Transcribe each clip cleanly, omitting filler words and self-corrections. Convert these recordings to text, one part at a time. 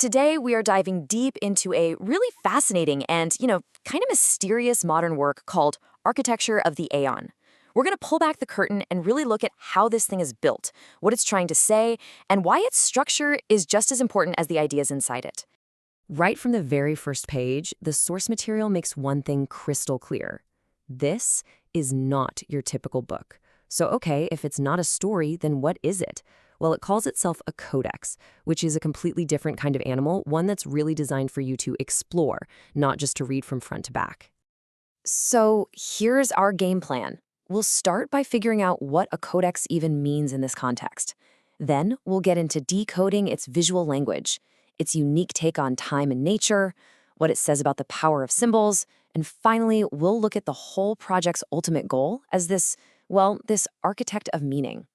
Today, we are diving deep into a really fascinating and, kind of mysterious modern work called Architecture of the Aeon. We're going to pull back the curtain and really look at how this thing is built, what it's trying to say, and why its structure is just as important as the ideas inside it. Right from the very first page, the source material makes one thing crystal clear. This is not your typical book. So, okay, if it's not a story, then what is it? Well, it calls itself a codex, which is a completely different kind of animal, one that's really designed for you to explore, not just to read from front to back. So here's our game plan. We'll start by figuring out what a codex even means in this context. Then we'll get into decoding its visual language, its unique take on time and nature, what it says about the power of symbols, and finally, we'll look at the whole project's ultimate goal as this architect of meaning.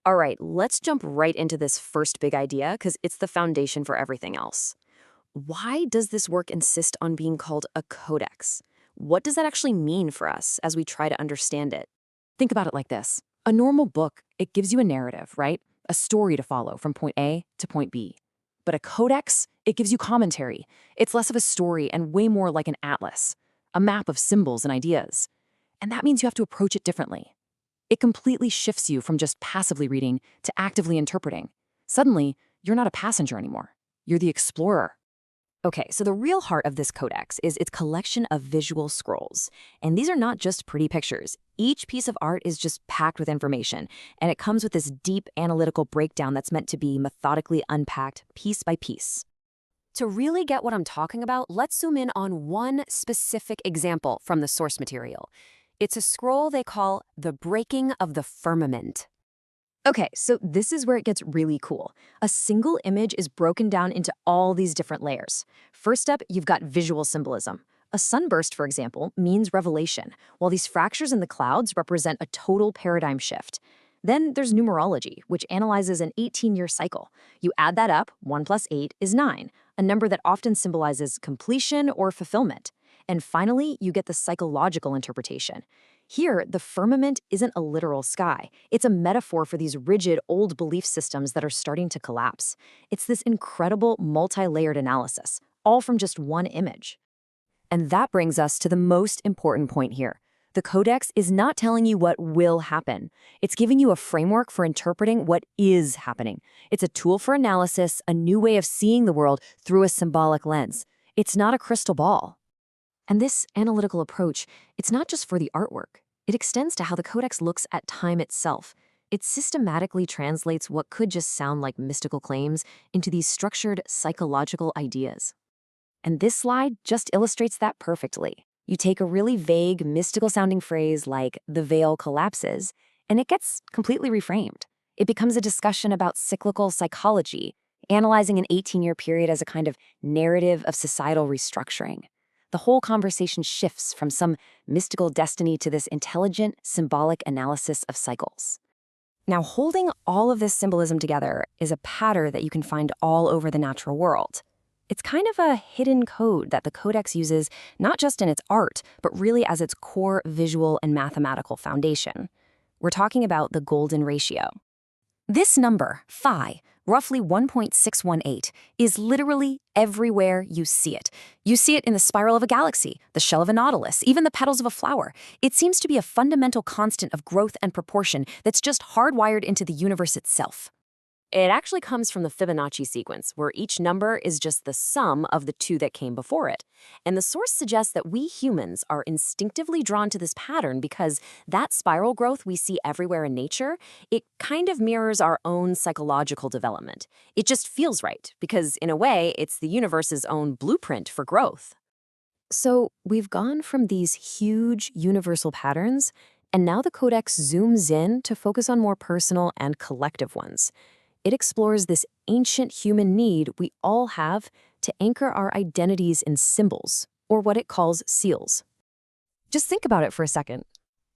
All right, let's jump right into this first big idea because it's the foundation for everything else. Why does this work insist on being called a codex? What does that actually mean for us as we try to understand it? Think about it like this. A normal book, it gives you a narrative, right? A story to follow from point A to point B. But a codex, it gives you commentary. It's less of a story and way more like an atlas, a map of symbols and ideas. And that means you have to approach it differently. It completely shifts you from just passively reading to actively interpreting. Suddenly, you're not a passenger anymore. You're the explorer. Okay, so the real heart of this codex is its collection of visual scrolls. And these are not just pretty pictures. Each piece of art is just packed with information, and it comes with this deep analytical breakdown that's meant to be methodically unpacked piece by piece. To really get what I'm talking about, let's zoom in on one specific example from the source material. It's a scroll they call the Breaking of the Firmament. Okay, so this is where it gets really cool. A single image is broken down into all these different layers. First up, you've got visual symbolism. A sunburst, for example, means revelation, while these fractures in the clouds represent a total paradigm shift. Then there's numerology, which analyzes an 18-year cycle. You add that up, 1 plus 8 is 9, a number that often symbolizes completion or fulfillment. And finally, you get the psychological interpretation. Here, the firmament isn't a literal sky. It's a metaphor for these rigid, old belief systems that are starting to collapse. It's this incredible, multi-layered analysis, all from just one image. And that brings us to the most important point here. The codex is not telling you what will happen. It's giving you a framework for interpreting what is happening. It's a tool for analysis, a new way of seeing the world through a symbolic lens. It's not a crystal ball. And this analytical approach, it's not just for the artwork. It extends to how the codex looks at time itself. It systematically translates what could just sound like mystical claims into these structured psychological ideas. And this slide just illustrates that perfectly. You take a really vague, mystical-sounding phrase like the veil collapses, and it gets completely reframed. It becomes a discussion about cyclical psychology, analyzing an 18-year period as a kind of narrative of societal restructuring. The whole conversation shifts from some mystical destiny to this intelligent, symbolic analysis of cycles. Now, holding all of this symbolism together is a pattern that you can find all over the natural world. It's kind of a hidden code that the codex uses not just in its art, but really as its core visual and mathematical foundation. We're talking about the golden ratio. This number, phi, roughly 1.618, is literally everywhere you see it. You see it in the spiral of a galaxy, the shell of a nautilus, even the petals of a flower. It seems to be a fundamental constant of growth and proportion that's just hardwired into the universe itself. It actually comes from the Fibonacci sequence, where each number is just the sum of the two that came before it. And the source suggests that we humans are instinctively drawn to this pattern because that spiral growth we see everywhere in nature, it kind of mirrors our own psychological development. It just feels right, because in a way, it's the universe's own blueprint for growth. So we've gone from these huge universal patterns, and now the codex zooms in to focus on more personal and collective ones. It explores this ancient human need we all have to anchor our identities in symbols, or what it calls seals. Just think about it for a second.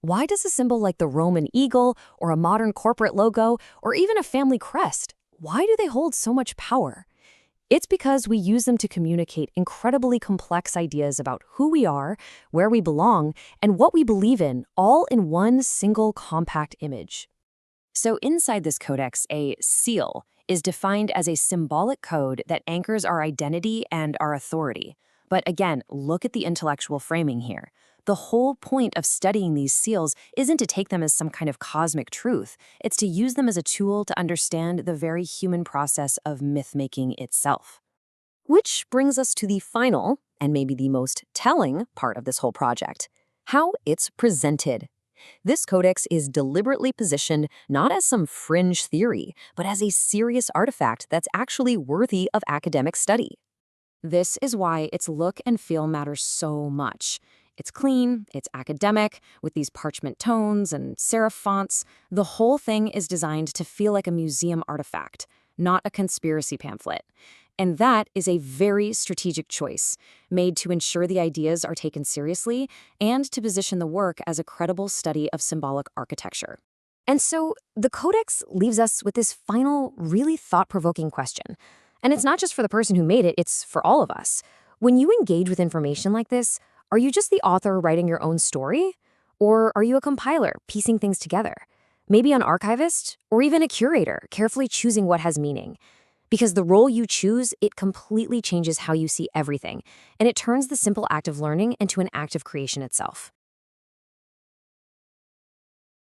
Why does a symbol like the Roman eagle, or a modern corporate logo, or even a family crest, why do they hold so much power? It's because we use them to communicate incredibly complex ideas about who we are, where we belong, and what we believe in, all in one single compact image. So inside this codex, a seal, is defined as a symbolic code that anchors our identity and our authority. But again, look at the intellectual framing here. The whole point of studying these seals isn't to take them as some kind of cosmic truth. It's to use them as a tool to understand the very human process of myth-making itself. Which brings us to the final, and maybe the most telling part of this whole project: how it's presented. This codex is deliberately positioned not as some fringe theory, but as a serious artifact that's actually worthy of academic study. This is why its look and feel matters so much. It's clean, it's academic, with these parchment tones and serif fonts. The whole thing is designed to feel like a museum artifact, not a conspiracy pamphlet. And that is a very strategic choice, made to ensure the ideas are taken seriously and to position the work as a credible study of symbolic architecture. And so the codex leaves us with this final, really thought-provoking question. And it's not just for the person who made it, it's for all of us. When you engage with information like this, are you just the author writing your own story? Or are you a compiler piecing things together? Maybe an archivist, or even a curator, carefully choosing what has meaning. Because the role you choose, it completely changes how you see everything, and it turns the simple act of learning into an act of creation itself.